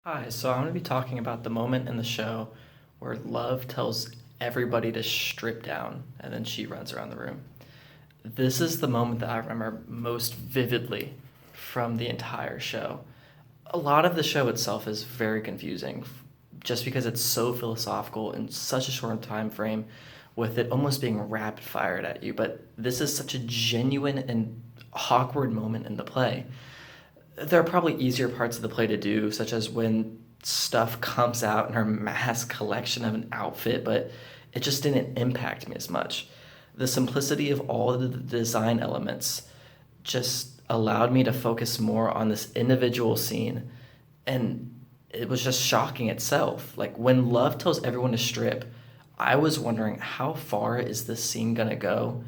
Hi, so I'm going to be talking about the moment in the show where Love tells everybody to strip down and then she runs around the room. This is the moment that I remember most vividly from the entire show. A lot of the show itself is very confusing just because it's so philosophical in such a short time frame with it almost being rapid fired at you, but this is such a genuine and awkward moment in the play. There are probably easier parts of the play to do, such as when stuff comes out in her mass collection of an outfit, but it just didn't impact me as much. The simplicity of all of the design elements just allowed me to focus more on this individual scene, and it was just shocking itself. Like when Love tells everyone to strip, I was wondering how far is this scene gonna go,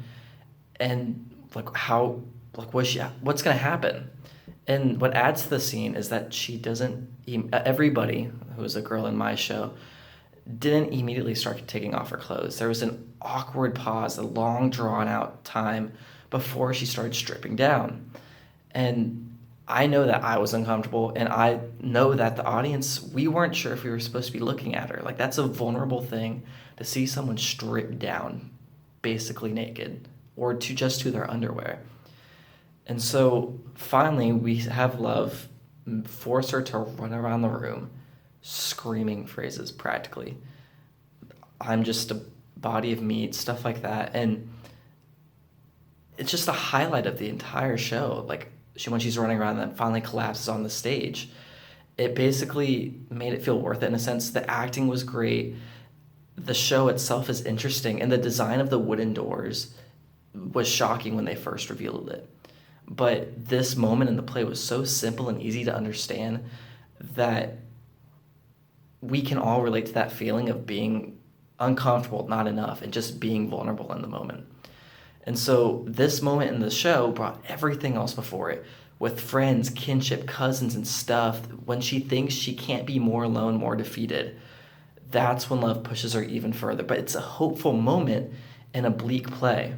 and what's gonna happen. And what adds to the scene is that she doesn't. Everybody who was a girl in my show didn't immediately start taking off her clothes. There was an awkward pause, a long drawn out time before she started stripping down. And I know that I was uncomfortable, and I know that the audience, we weren't sure if we were supposed to be looking at her. Like, that's a vulnerable thing to see someone strip down, basically naked, or to their underwear. And so finally, we have Love force her to run around the room, screaming phrases practically. I'm just a body of meat, stuff like that. And it's just a highlight of the entire show. Like, when she's running around and then finally collapses on the stage, it basically made it feel worth it in a sense. The acting was great. The show itself is interesting. And the design of the wooden doors was shocking when they first revealed it. But this moment in the play was so simple and easy to understand that we can all relate to that feeling of being uncomfortable, not enough, and just being vulnerable in the moment. And so this moment in the show brought everything else before it with friends, kinship, cousins, and stuff. When she thinks she can't be more alone, more defeated, that's when Love pushes her even further. But it's a hopeful moment in a bleak play.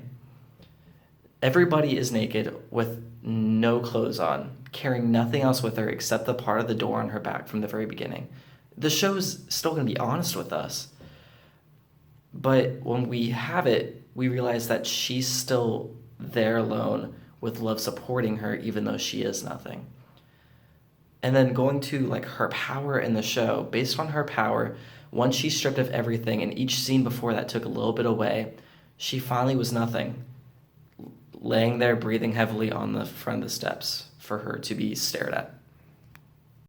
Everybody is naked with no clothes on, carrying nothing else with her except the part of the door on her back from the very beginning. The show's still going to be honest with us. But when we have it, we realize that she's still there alone with Love supporting her even though she is nothing. And then going to like her power in the show, based on her power, once she's stripped of everything and each scene before that took a little bit away, she finally was nothing, laying there breathing heavily on the front of the steps for her to be stared at.